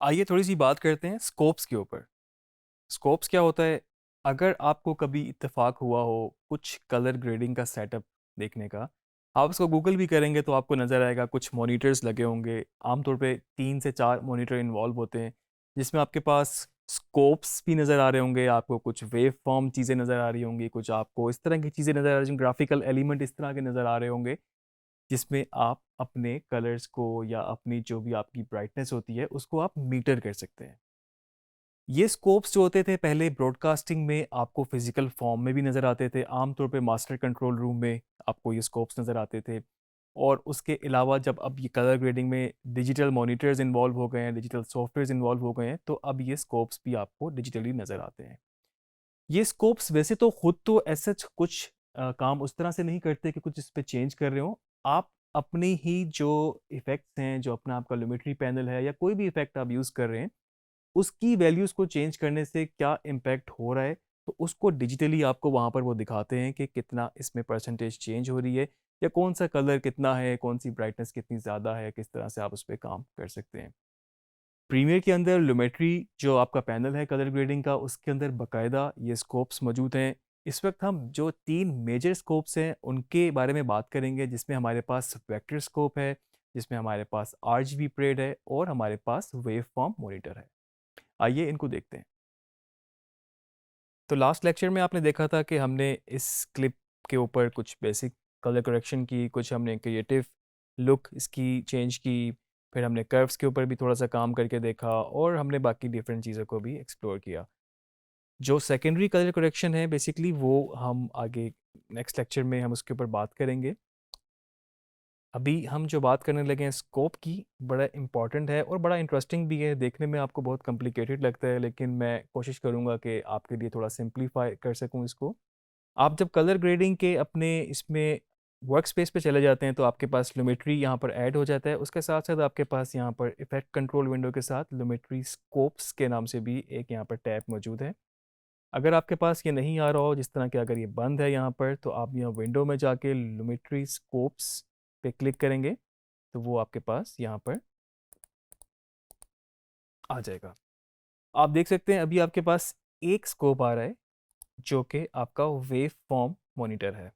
आइए थोड़ी सी बात करते हैं स्कोप्स के ऊपर। स्कोप्स क्या होता है? अगर आपको कभी इत्तेफाक हुआ हो कुछ कलर ग्रेडिंग का सेटअप देखने का, आप उसको गूगल भी करेंगे तो आपको नज़र आएगा कुछ मॉनिटर्स लगे होंगे। आमतौर पे 3 से 4 मॉनिटर इन्वॉल्व होते हैं, जिसमें आपके पास स्कोप्स भी नज़र आ रहे होंगे, आपको कुछ वेव फॉर्म चीज़ें नज़र आ रही होंगी, कुछ आपको इस तरह की चीज़ें नज़र आ रही होंगी, ग्राफिकल एलिमेंट इस तरह के नज़र आ रहे होंगे, जिसमें आप अपने कलर्स को या अपनी जो भी आपकी ब्राइटनेस होती है उसको आप मीटर कर सकते हैं। ये स्कोप्स जो होते थे पहले ब्रॉडकास्टिंग में आपको फिजिकल फॉर्म में भी नज़र आते थे। आमतौर पे मास्टर कंट्रोल रूम में आपको ये स्कोप्स नज़र आते थे। और उसके अलावा जब अब ये कलर ग्रेडिंग में डिजिटल मॉनिटर्स इन्वॉल्व हो गए हैं, डिजिटल सॉफ्टवेयर्स इन्वॉल्व हो गए हैं, तो अब ये स्कोप्स भी आपको डिजिटली नज़र आते हैं। ये स्कोप्स वैसे तो खुद तो ऐसा कुछ काम उस तरह से नहीं करते कि कुछ इस पे चेंज कर रहे हो। आप अपनी ही जो इफ़ेक्ट्स हैं, जो अपना आपका लुमेट्री पैनल है या कोई भी इफ़ेक्ट आप यूज़ कर रहे हैं, उसकी वैल्यूज़ को चेंज करने से क्या इम्पैक्ट हो रहा है, तो उसको डिजिटली आपको वहाँ पर वो दिखाते हैं कि कितना इसमें परसेंटेज चेंज हो रही है, या कौन सा कलर कितना है, कौन सी ब्राइटनेस कितनी ज़्यादा है, किस तरह से आप उस पे काम कर सकते हैं। प्रीमियर के अंदर लुमेट्री जो आपका पैनल है कलर ग्रेडिंग का, उसके अंदर बाकायदा ये स्कोप्स मौजूद हैं। इस वक्त हम जो 3 मेजर स्कोप्स हैं उनके बारे में बात करेंगे, जिसमें हमारे पास वेक्टर स्कोप है, जिसमें हमारे पास RGB प्रेड है और हमारे पास वेव फॉर्म मॉनिटर है। आइए इनको देखते हैं। तो लास्ट लेक्चर में आपने देखा था कि हमने इस क्लिप के ऊपर कुछ बेसिक कलर करेक्शन की, कुछ हमने क्रिएटिव लुक इसकी चेंज की, फिर हमने कर्व्स के ऊपर भी थोड़ा सा काम करके देखा और हमने बाकी डिफरेंट चीज़ों को भी एक्सप्लोर किया। जो सेकेंडरी कलर करेक्शन है बेसिकली वो हम आगे नेक्स्ट लेक्चर में हम उसके ऊपर बात करेंगे। अभी हम जो बात करने लगे हैं स्कोप की, बड़ा इम्पॉर्टेंट है और बड़ा इंटरेस्टिंग भी है। देखने में आपको बहुत कॉम्प्लिकेटेड लगता है, लेकिन मैं कोशिश करूँगा कि आपके लिए थोड़ा सिंप्लीफाई कर सकूँ इसको। आप जब कलर ग्रेडिंग के अपने इसमें वर्क स्पेस पे चले जाते हैं तो आपके पास लुमेट्री यहाँ पर ऐड हो जाता है। उसके साथ साथ आपके पास यहाँ पर इफेक्ट कंट्रोल विंडो के साथ लुमेट्री स्कोप्स के नाम से भी एक यहाँ पर टैब मौजूद है। अगर आपके पास ये नहीं आ रहा हो, जिस तरह के अगर ये बंद है यहाँ पर, तो आप यहाँ विंडो में जाके लुमेट्री स्कोप्स पे क्लिक करेंगे तो वो आपके पास यहाँ पर आ जाएगा। आप देख सकते हैं अभी आपके पास एक स्कोप आ रहा है जो कि आपका वेव फॉर्म मॉनिटर है।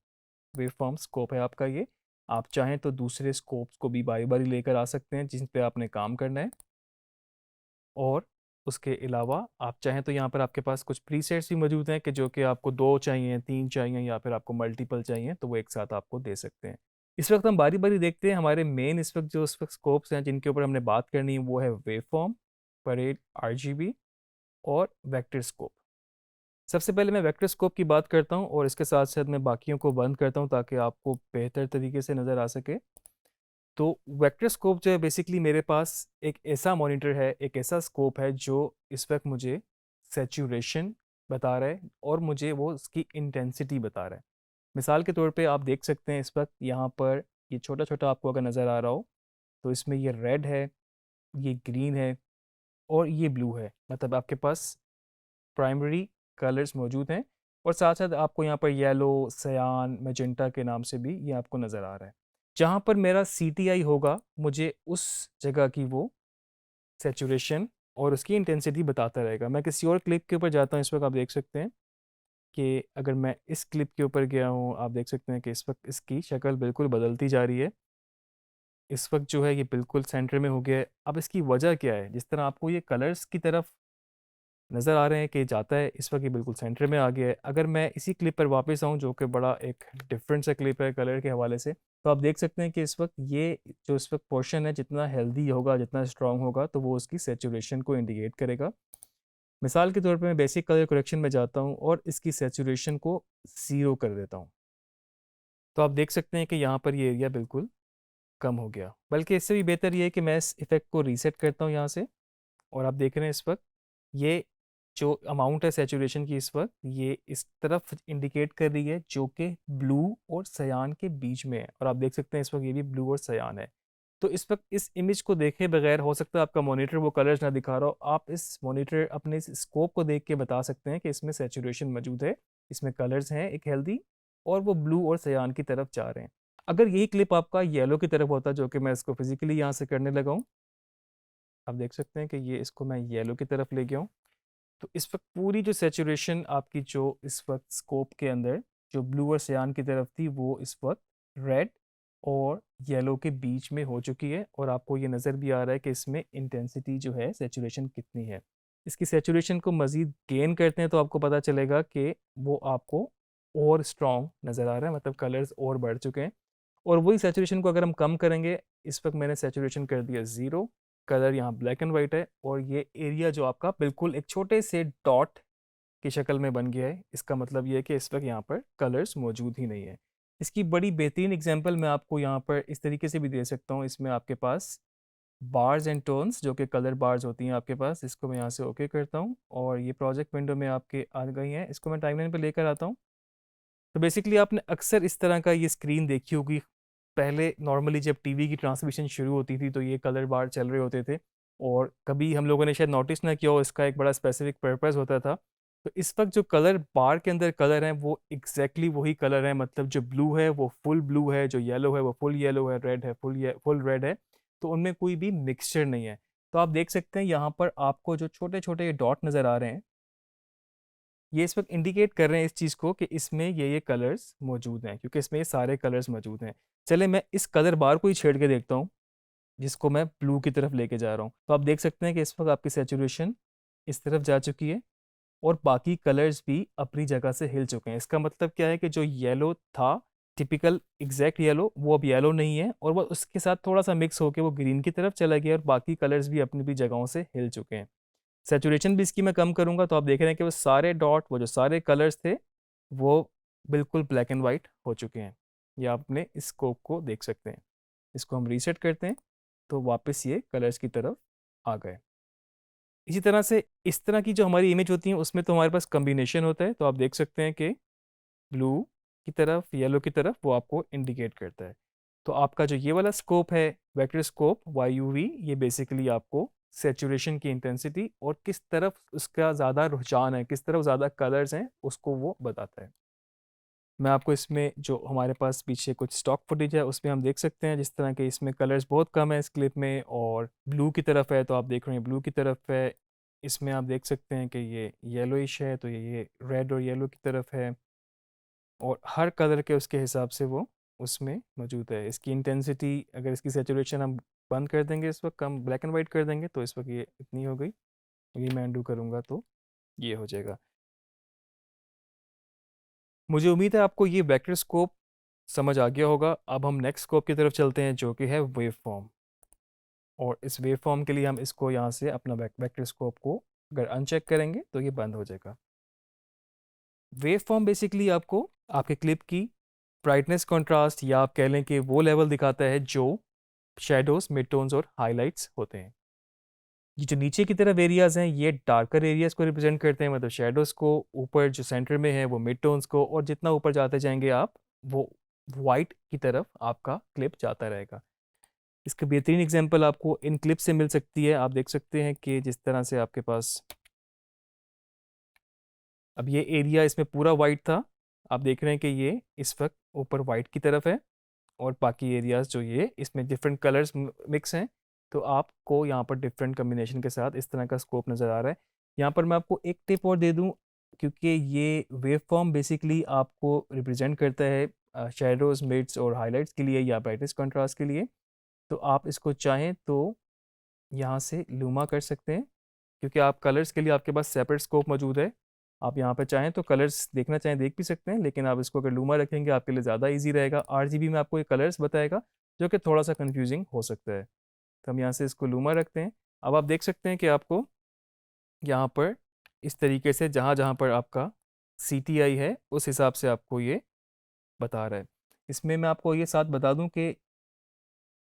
वेव फॉर्म स्कोप है आपका ये। आप चाहें तो दूसरे स्कोप्स को भी बारी बारी लेकर आ सकते हैं जिन पे आपने काम करना है। और उसके अलावा आप चाहें तो यहाँ पर आपके पास कुछ प्रीसेट्स भी मौजूद हैं कि जो कि आपको 2 चाहिए, 3 चाहिए या फिर आपको मल्टीपल चाहिए तो वो एक साथ आपको दे सकते हैं। इस वक्त हम बारी बारी देखते हैं। हमारे मेन इस वक्त जो इस वक्त स्कोप्स हैं जिनके ऊपर हमने बात करनी है वो है वेव फॉर्म, परेड, RGB और वेक्टर स्कोप। सबसे पहले मैं वेक्टर स्कोप की बात करता हूँ और इसके साथ साथ मैं बाकियों को बंद करता हूँ ताकि आपको बेहतर तरीके से नज़र आ सके। तो वेक्टर स्कोप जो है बेसिकली मेरे पास एक ऐसा मॉनिटर है, एक ऐसा स्कोप है जो इस वक्त मुझे सैचुरेशन बता रहा है और मुझे वो उसकी इंटेंसिटी बता रहा है। मिसाल के तौर पे आप देख सकते हैं इस वक्त यहाँ पर ये छोटा छोटा आपको अगर नज़र आ रहा हो तो इसमें ये रेड है, ये ग्रीन है और ये ब्लू है। मतलब आपके पास प्राइमरी कलर्स मौजूद हैं और साथ साथ आपको यहाँ पर येलो, सयान, मैजेंटा के नाम से भी ये आपको नज़र आ रहा है। जहाँ पर मेरा CTI होगा मुझे उस जगह की वो सैचुरेशन और उसकी इंटेंसिटी बताता रहेगा। मैं किसी और क्लिप के ऊपर जाता हूँ, इस वक्त आप देख सकते हैं कि अगर मैं इस क्लिप के ऊपर गया हूँ, आप देख सकते हैं कि इस वक्त इसकी शक्ल बिल्कुल बदलती जा रही है। इस वक्त जो है ये बिल्कुल सेंटर में हो गया है। अब इसकी वजह क्या है? जिस तरह आपको ये कलर्स की तरफ नज़र आ रहे हैं कि जाता है, इस वक्त ये बिल्कुल सेंटर में आ गया है। अगर मैं इसी क्लिप पर वापस आऊँ जो कि बड़ा एक डिफरेंट सा क्लिप है कलर के हवाले से, तो आप देख सकते हैं कि इस वक्त ये जो इस वक्त पोर्शन है जितना हेल्दी होगा, जितना स्ट्रांग होगा, तो वो उसकी सेचुरेशन को इंडिकेट करेगा। मिसाल के तौर पे मैं बेसिक कलर करेक्शन में जाता हूँ और इसकी सेचुरेशन को 0 कर देता हूँ, तो आप देख सकते हैं कि यहाँ पर ये एरिया बिल्कुल कम हो गया। बल्कि इससे भी बेहतर ये है कि मैं इस इफेक्ट को रीसेट करता हूँ यहाँ से, और आप देख रहे हैं इस वक्त ये जो अमाउंट है सैचुरेशन की इस वक्त ये इस तरफ इंडिकेट कर रही है जो कि ब्लू और सयान के बीच में है। और आप देख सकते हैं इस वक्त ये भी ब्लू और सयान है। तो इस वक्त इस इमेज को देखे बगैर हो सकता है आपका मॉनिटर वो कलर्स ना दिखा रहा हो, आप इस मॉनिटर अपने इस स्कोप को देख के बता सकते हैं कि इसमें सैचुरेशन मौजूद है, इसमें कलर्स हैं एक हेल्दी, और वो ब्लू और सयान की तरफ जा रहे हैं। अगर यही क्लिप आपका येलो की तरफ होता जो कि मैं इसको फिजिकली यहाँ से करने लगा हूँ, आप देख सकते हैं कि ये इसको मैं येलो की तरफ ले गया हूँ। तो इस वक्त पूरी जो सैचुरेशन आपकी जो इस वक्त स्कोप के अंदर जो ब्लू और सियान की तरफ थी वो इस वक्त रेड और येलो के बीच में हो चुकी है, और आपको ये नज़र भी आ रहा है कि इसमें इंटेंसिटी जो है सैचुरेशन कितनी है। इसकी सैचुरेशन को मज़ीद गेन करते हैं तो आपको पता चलेगा कि वो आपको और स्ट्रॉन्ग नज़र आ रहा है, मतलब कलर्स और बढ़ चुके हैं। और वही सैचुरेशन को अगर हम कम करेंगे, इस वक्त मैंने सैचुरेशन कर दिया 0, कलर यहाँ ब्लैक एंड वाइट है, और ये एरिया जो आपका बिल्कुल एक छोटे से डॉट की शक्ल में बन गया है। इसका मतलब ये है कि इस वक्त यहाँ पर कलर्स मौजूद ही नहीं है। इसकी बड़ी बेहतरीन एग्जांपल मैं आपको यहाँ पर इस तरीके से भी दे सकता हूँ। इसमें आपके पास बार्स एंड टोन्स जो कि कलर बार्स होती हैं आपके पास, इसको मैं यहाँ से ओके करता हूँ और ये प्रोजेक्ट विंडो में आपके आ गई हैं। इसको मैं टाइमलाइन पर लेकर आता हूँ। तो बेसिकली आपने अक्सर इस तरह का ये स्क्रीन देखी होगी। पहले नॉर्मली जब टीवी की ट्रांसमिशन शुरू होती थी तो ये कलर बार चल रहे होते थे, और कभी हम लोगों ने शायद नोटिस ना किया हो, इसका एक बड़ा स्पेसिफिक पर्पस होता था। तो इस वक्त जो कलर बार के अंदर कलर हैं वो एग्जैक्टली वही कलर है, मतलब जो ब्लू है वो फुल ब्लू है, जो येलो है वो फुल येलो है, रेड है फुल रेड है। तो उनमें कोई भी मिक्सचर नहीं है। तो आप देख सकते हैं यहाँ पर आपको जो छोटे छोटे डॉट नज़र आ रहे हैं, ये इस वक्त इंडिकेट कर रहे हैं इस चीज़ को कि इसमें ये कलर्स मौजूद हैं, क्योंकि इसमें ये सारे कलर्स मौजूद हैं। चले मैं इस कलर बार को ही छेड़ के देखता हूँ, जिसको मैं ब्लू की तरफ लेके जा रहा हूँ। तो आप देख सकते हैं कि इस वक्त आपकी सैचुरेशन इस तरफ जा चुकी है, और बाकी कलर्स भी अपनी जगह से हिल चुके हैं। इसका मतलब क्या है कि जो येलो था, टिपिकल एग्जैक्ट येलो, वो अब येलो नहीं है, और वो उसके साथ थोड़ा सा मिक्स होकर वो ग्रीन की तरफ चला गया, और बाकी कलर्स भी अपनी भी जगहों से हिल चुके हैं। सैचुरेशन भी इसकी मैं कम करूंगा तो आप देख रहे हैं कि वो सारे डॉट, वो जो सारे कलर्स थे, वो बिल्कुल ब्लैक एंड वाइट हो चुके हैं। ये आप अपने स्कोप को देख सकते हैं। इसको हम रीसेट करते हैं तो वापस ये कलर्स की तरफ आ गए। इसी तरह से इस तरह की जो हमारी इमेज होती है उसमें तो हमारे पास कम्बिनेशन होता है। तो आप देख सकते हैं कि ब्लू की तरफ, येलो की तरफ वो आपको इंडिकेट करता है। तो आपका जो ये वाला स्कोप है, वेक्टर स्कोप YUV, ये बेसिकली आपको सेचुरेशन की इंटेंसिटी और किस तरफ उसका ज़्यादा रुझान है, किस तरफ ज़्यादा कलर्स हैं, उसको वो बताता है। मैं आपको इसमें जो हमारे पास पीछे कुछ स्टॉक फुटेज है उसमें हम देख सकते हैं जिस तरह के इसमें कलर्स बहुत कम है इस क्लिप में, और ब्लू की तरफ है तो आप देख रहे हैं ब्लू की तरफ है। इसमें आप देख सकते हैं कि ये येलोइश है तो ये रेड और येलो की तरफ है, और हर कलर के उसके हिसाब से वो उसमें मौजूद है। इसकी इंटेंसिटी, अगर इसकी सेचुरेशन हम बंद कर देंगे, इस वक्त हम ब्लैक एंड वाइट कर देंगे, तो इस वक्त ये इतनी हो गई। ये मैं अनडू करूँगा तो ये हो जाएगा। मुझे उम्मीद है आपको ये वेक्टर स्कोप समझ आ गया होगा। अब हम नेक्स्ट स्कोप की तरफ चलते हैं जो कि है वेव फॉर्म, और इस वेव फॉर्म के लिए हम इसको यहाँ से अपना वेक्टर स्कोप को अगर अनचेक करेंगे तो ये बंद हो जाएगा। वेव फॉर्म बेसिकली आपको आपके क्लिप की ब्राइटनेस, कंट्रास्ट, या आप कह लें कि वो लेवल दिखाता है जो शेडोज, मिड टोन्स और हाइलाइट्स होते हैं। ये जो नीचे की तरफ एरियाज हैं ये डार्कर एरियाज को रिप्रेजेंट करते हैं, मतलब शेडोज को। ऊपर जो सेंटर में है वो मिड टोन्स को, और जितना ऊपर जाते जाएंगे आप, वो वाइट की तरफ आपका क्लिप जाता रहेगा। इसका बेहतरीन एग्जांपल आपको इन क्लिप से मिल सकती है। आप देख सकते हैं कि जिस तरह से आपके पास अब ये एरिया इसमें पूरा वाइट था, आप देख रहे हैं कि ये इस वक्त ऊपर वाइट की तरफ है, और बाकी एरियाज जो ये इसमें डिफरेंट कलर्स मिक्स हैं। तो आपको यहाँ पर डिफरेंट कम्बिनेशन के साथ इस तरह का स्कोप नज़र आ रहा है। यहाँ पर मैं आपको एक टिप और दे दूँ, क्योंकि ये वेव फॉर्म बेसिकली आपको रिप्रेजेंट करता है शेडोज, मिड्स और हाइलाइट्स के लिए, या ब्राइटनेस कंट्रास्ट के लिए। तो आप इसको चाहें तो यहाँ से लूमा कर सकते हैं, क्योंकि आप कलर्स के लिए आपके पास सेपरेट स्कोप मौजूद है। आप यहाँ पर चाहें तो कलर्स देखना चाहें देख भी सकते हैं, लेकिन आप इसको अगर लूमा रखेंगे आपके लिए ज़्यादा इजी रहेगा। RGB में आपको ये कलर्स बताएगा, जो कि थोड़ा सा कंफ्यूजिंग हो सकता है। तो हम यहाँ से इसको लूमा रखते हैं। अब आप देख सकते हैं कि आपको यहाँ पर इस तरीके से जहाँ जहाँ पर आपका CTI है उस हिसाब से आपको ये बता रहा है। इसमें मैं आपको ये साथ बता दूं कि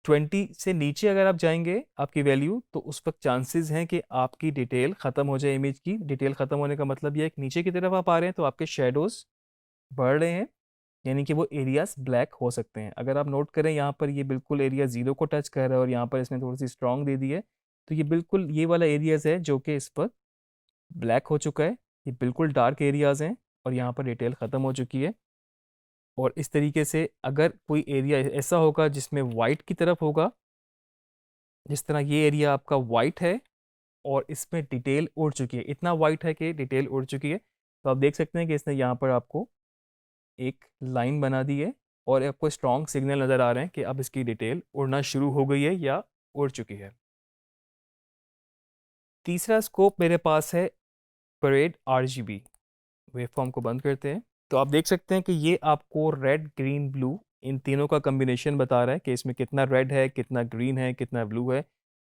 20 से नीचे अगर आप जाएंगे आपकी वैल्यू, तो उस वक्त चांसेस हैं कि आपकी डिटेल ख़त्म हो जाए। इमेज की डिटेल ख़त्म होने का मतलब ये है कि नीचे की तरफ आप आ रहे हैं तो आपके शेडोज़ बढ़ रहे हैं, यानी कि वो एरियाज ब्लैक हो सकते हैं। अगर आप नोट करें यहाँ पर ये बिल्कुल एरिया 0 को टच कर रहा है, और यहाँ पर इसने थोड़ी सी स्ट्रॉन्ग दे दी है, तो ये बिल्कुल ये वाला एरियाज है जो कि इस पर ब्लैक हो चुका है। ये बिल्कुल डार्क एरियाज हैं, और यहाँ पर डिटेल ख़त्म हो चुकी है। और इस तरीके से अगर कोई एरिया ऐसा होगा जिसमें वाइट की तरफ होगा, जिस तरह ये एरिया आपका वाइट है और इसमें डिटेल उड़ चुकी है, इतना वाइट है कि डिटेल उड़ चुकी है, तो आप देख सकते हैं कि इसने यहाँ पर आपको एक लाइन बना दी है और आपको स्ट्रॉन्ग सिग्नल नज़र आ रहे हैं कि अब इसकी डिटेल उड़ना शुरू हो गई है या उड़ चुकी है। तीसरा स्कोप मेरे पास है परेड आरजीबी। वेवफॉर्म को बंद करते हैं तो आप देख सकते हैं कि ये आपको रेड ग्रीन ब्लू इन तीनों का कॉम्बिनेशन बता रहा है कि इसमें कितना रेड है, कितना ग्रीन है, कितना ब्लू है।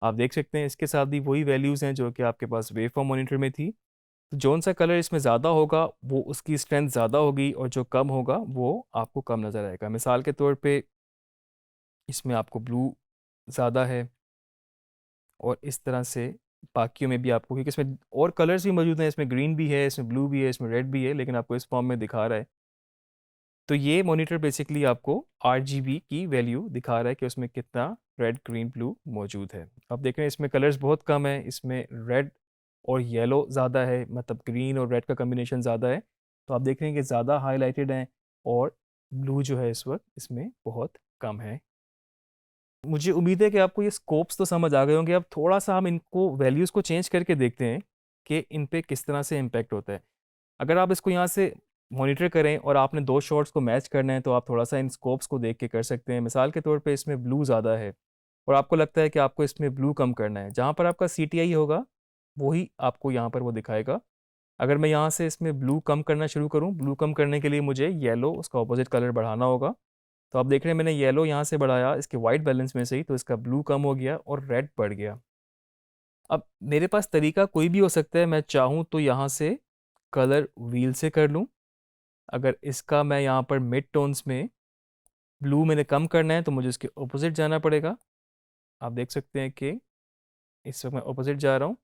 आप देख सकते हैं इसके साथ भी वही वैल्यूज़ हैं जो कि आपके पास वेवफॉर्म मॉनिटर में थी। तो जौन सा कलर इसमें ज़्यादा होगा वो उसकी स्ट्रेंथ ज़्यादा होगी और जो कम होगा वो आपको कम नज़र आएगा। मिसाल के तौर पे इसमें आपको ब्लू ज़्यादा है और इस तरह से बाकियों में भी आपको, क्योंकि इसमें और कलर्स भी मौजूद हैं, इसमें ग्रीन भी है, इसमें ब्लू भी है, इसमें रेड भी है, लेकिन आपको इस फॉर्म में दिखा रहा है। तो ये मॉनिटर बेसिकली आपको आरजीबी की वैल्यू दिखा रहा है कि उसमें कितना रेड ग्रीन ब्लू मौजूद है। आप देख रहे हैं इसमें कलर्स बहुत कम है, इसमें रेड और येलो ज़्यादा है, मतलब ग्रीन और रेड का कम्बिनेशन ज़्यादा है। तो आप देख रहे हैं कि ज़्यादा हाईलाइटेड हैं और ब्लू जो है इस वक्त इसमें बहुत कम है। मुझे उम्मीद है कि आपको ये स्कोप्स तो समझ आ गए होंगे। अब थोड़ा सा हम इनको वैल्यूज़ को चेंज करके देखते हैं कि इन पे किस तरह से इम्पेक्ट होता है। अगर आप इसको यहाँ से मॉनिटर करें और आपने दो शॉट्स को मैच करना है तो आप थोड़ा सा इन स्कोप्स को देख के कर सकते हैं। मिसाल के तौर पे इसमें ब्लू ज़्यादा है और आपको लगता है कि आपको इसमें ब्लू कम करना है, जहाँ पर आपका CTI होगा वही आपको यहाँ पर वो दिखाएगा। अगर मैं यहाँ से इसमें ब्लू कम करना शुरू करूँ, ब्लू कम करने के लिए मुझे येलो उसका ऑपोजिट कलर बढ़ाना होगा। तो आप देख रहे हैं मैंने येलो यहाँ से बढ़ाया इसके वाइट बैलेंस में से ही, तो इसका ब्लू कम हो गया और रेड बढ़ गया। अब मेरे पास तरीका कोई भी हो सकता है, मैं चाहूँ तो यहाँ से कलर व्हील से कर लूँ। अगर इसका मैं यहाँ पर मिड टोन्स में ब्लू मैंने कम करना है तो मुझे इसके ऑपोजिट जाना पड़ेगा। आप देख सकते हैं कि इस वक्त मैं ऑपोजिट जा रहा हूँ।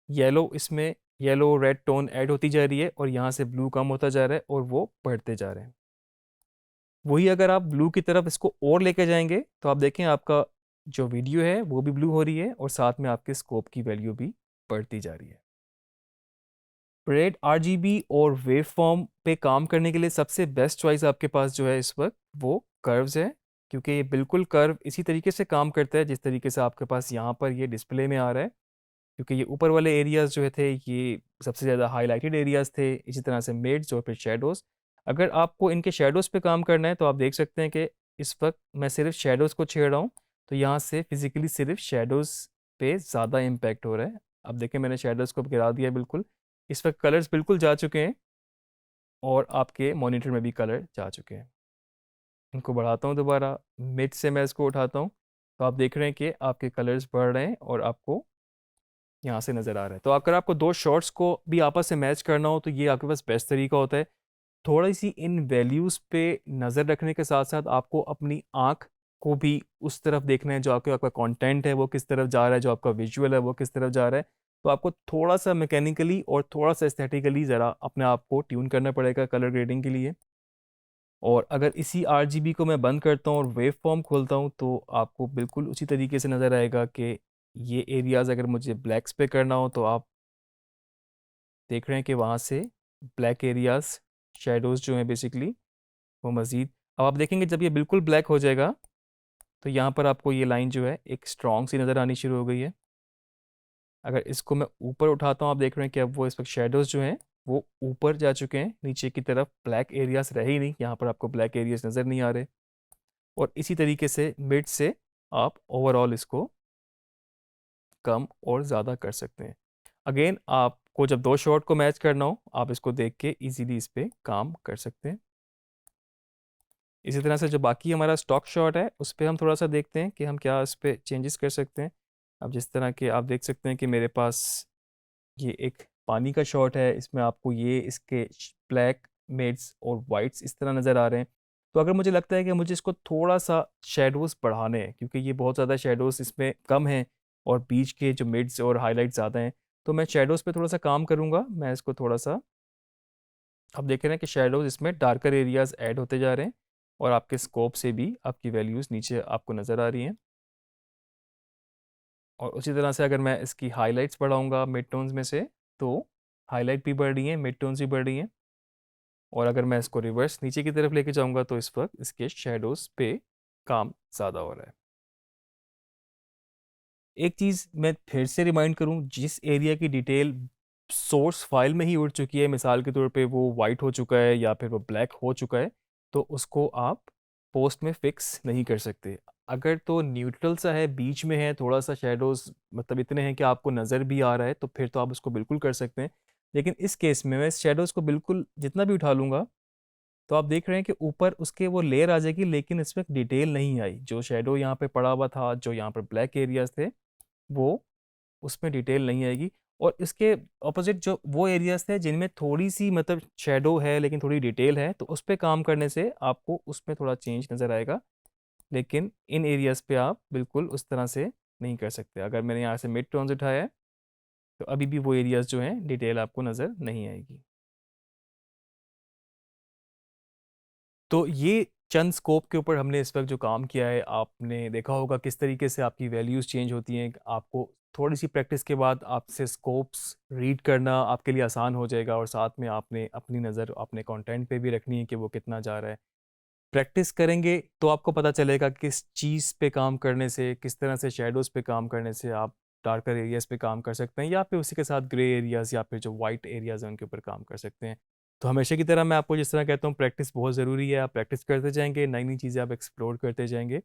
येलो इसमें येलो रेड टोन ऐड होती जा रही है और यहाँ से ब्लू कम होता जा रहा है और वो बढ़ते जा रहे हैं। वही अगर आप ब्लू की तरफ इसको और लेके जाएंगे तो आप देखें आपका जो वीडियो है वो भी ब्लू हो रही है और साथ में आपके स्कोप की वैल्यू भी बढ़ती जा रही है। रेड आरजीबी और वेव फॉर्म पे काम करने के लिए सबसे बेस्ट चॉइस आपके पास जो है इस वक्त वो कर्व्स है, क्योंकि ये बिल्कुल कर्व इसी तरीके से काम करता है जिस तरीके से आपके पास यहाँ पर ये डिस्प्ले में आ रहा है। क्योंकि ये ऊपर वाले एरियाज जो थे ये सबसे ज़्यादा हाईलाइटेड एरियाज थे, इसी तरह से मिड्स और फिर शेडोज़। अगर आपको इनके शेडोज़ पे काम करना है तो आप देख सकते हैं कि इस वक्त मैं सिर्फ शेडोज़ को छेड़ रहा हूँ, तो यहाँ से फिजिकली सिर्फ शेडोज़ पे ज़्यादा इम्पैक्ट हो रहा है। अब देखें मैंने शेडोज़ को गिरा दिया बिल्कुल, इस वक्त कलर्स बिल्कुल जा चुके हैं और आपके मॉनिटर में भी कलर जा चुके हैं। इनको बढ़ाता हूँ दोबारा, मिड से मैं इसको उठाता हूँ, तो आप देख रहे हैं कि आपके कलर्स बढ़ रहे हैं और आपको यहाँ से नज़र आ रहा है। तो अगर आपको दो शॉर्ट्स को भी आपस में मैच करना हो तो ये आपके पास बेस्ट तरीका होता है। थोड़ी सी इन वैल्यूज़ पे नज़र रखने के साथ साथ आपको अपनी आँख को भी उस तरफ देखना है, जो आपका कंटेंट है वो किस तरफ जा रहा है, जो आपका विजुअल है वो किस तरफ जा रहा है। तो आपको थोड़ा सा मैकेनिकली और थोड़ा सा एस्थेटिकली ज़रा अपने आप को ट्यून करना पड़ेगा कलर ग्रेडिंग के लिए। और अगर इसी आरजीबी को मैं बंद करता हूँ और वेव फॉर्म खोलता हूँ तो आपको बिल्कुल उसी तरीके से नज़र आएगा कि ये एरियाज़ अगर मुझे ब्लैक्स पे करना हो तो आप देख रहे हैं कि वहाँ से ब्लैक एरियाज़ शेडोज़ जो हैं बेसिकली वो मज़ीद, अब आप देखेंगे जब ये बिल्कुल ब्लैक हो जाएगा तो यहाँ पर आपको ये लाइन जो है एक स्ट्रॉन्ग सी नज़र आनी शुरू हो गई है। अगर इसको मैं ऊपर उठाता हूँ आप देख रहे हैं कि अब वो इस वक्त शेडोज़ जो हैं वो ऊपर जा चुके हैं, नीचे की तरफ ब्लैक एरियाज़ रहे ही नहीं, यहाँ पर आपको ब्लैक एरियाज़ नज़र नहीं आ रहे। और इसी तरीके से मिड से आप ओवरऑल इसको कम और ज़्यादा कर सकते हैं। अगेन आपको जब दो शॉट को मैच करना हो आप इसको देख के इजीली इस पे काम कर सकते हैं। इसी तरह से जो बाकी हमारा स्टॉक शॉट है उस पर हम थोड़ा सा देखते हैं कि हम क्या इस पर चेंजेस कर सकते हैं। अब जिस तरह के आप देख सकते हैं कि मेरे पास ये एक पानी का शॉट है, इसमें आपको ये इसके ब्लैक मेड्स और वाइट्स इस तरह नज़र आ रहे हैं। तो अगर मुझे लगता है कि मुझे इसको थोड़ा सा शेडोज़ बढ़ाने हैं क्योंकि ये बहुत ज़्यादा शेडोज़ इसमें कम हैं और बीच के जो मिड्स और हाईलाइट ज़्यादा हैं, तो मैं शेडोज़ पे थोड़ा सा काम करूँगा। मैं इसको थोड़ा सा, आप देख रहे हैं कि शेडोज़ इसमें डार्कर एरियाज़ ऐड होते जा रहे हैं और आपके स्कोप से भी आपकी वैल्यूज़ नीचे आपको नज़र आ रही हैं। और उसी तरह से अगर मैं इसकी हाइलाइट्स बढ़ाऊँगा मिड टोन्स में से तो हाइलाइट भी बढ़ रही हैं, मिड टोन्स भी बढ़ रही हैं। और अगर मैं इसको रिवर्स नीचे की तरफ लेके जाऊँगा तो इस वक्त इसके शेडोज़ पे काम ज़्यादा हो रहा है। एक चीज़ मैं फिर से रिमाइंड करूँ, जिस एरिया की डिटेल सोर्स फाइल में ही उड़ चुकी है, मिसाल के तौर पे वो वाइट हो चुका है या फिर वो ब्लैक हो चुका है, तो उसको आप पोस्ट में फिक्स नहीं कर सकते। अगर तो न्यूट्रल सा है, बीच में है, थोड़ा सा शेडोज़ मतलब इतने हैं कि आपको नज़र भी आ रहा है, तो फिर तो आप उसको बिल्कुल कर सकते हैं। लेकिन इस केस में मैं शेडोज़ को बिल्कुल जितना भी उठा लूँगा, तो आप देख रहे हैं कि ऊपर उसके वो लेयर आ जाएगी, लेकिन इसमें डिटेल नहीं आई। जो शेडो यहाँ पे पड़ा हुआ था, जो यहाँ पर ब्लैक एरियाज़ थे, वो उसमें डिटेल नहीं आएगी। और इसके ऑपोजिट जो वो एरियाज़ थे जिनमें थोड़ी-सी मतलब शैडो है लेकिन थोड़ी डिटेल है, तो उस पे काम करने से आपको उसमें थोड़ा चेंज नज़र आएगा। लेकिन इन एरियाज़ पे आप बिल्कुल उस तरह से नहीं कर सकते। अगर मैंने यहाँ से मिड टोन्स उठाया है, तो अभी भी वो एरियाज़ जो हैं डिटेल आपको नज़र नहीं आएगी। तो ये चंद स्कोप के ऊपर हमने इस वक़्त जो काम किया है, आपने देखा होगा किस तरीके से आपकी वैल्यूज़ चेंज होती हैं। आपको थोड़ी-सी प्रैक्टिस के बाद आपसे स्कोप्स रीड करना आपके लिए आसान हो जाएगा और साथ में आपने अपनी नज़र अपने कंटेंट पे भी रखनी है कि वो कितना जा रहा है। प्रैक्टिस करेंगे तो आपको पता चलेगा किस चीज़ पे काम करने से, किस तरह से शैडोज़ पे काम करने से आप डार्कर एरियाज़ पे काम कर सकते हैं या फिर उसी के साथ ग्रे एरियाज़ या फिर जो वाइट एरियाज़ हैं उनके ऊपर काम कर सकते हैं। तो हमेशा की तरह मैं आपको जिस तरह कहता हूँ, प्रैक्टिस बहुत ज़रूरी है। आप प्रैक्टिस करते जाएँगे, नई-नई चीज़ें आप एक्सप्लोर करते जाएँगे।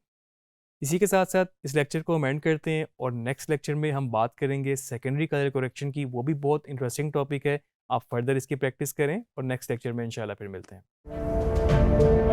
इसी के साथ-साथ इस लेक्चर को हम एंड करते हैं और नेक्स्ट लेक्चर में हम बात करेंगे सेकेंडरी कलर करेक्शन की। वो भी बहुत इंटरेस्टिंग टॉपिक है। आप फर्दर इसकी प्रैक्टिस करें और नेक्स्ट लेक्चर में इंशाल्लाह फिर मिलते हैं।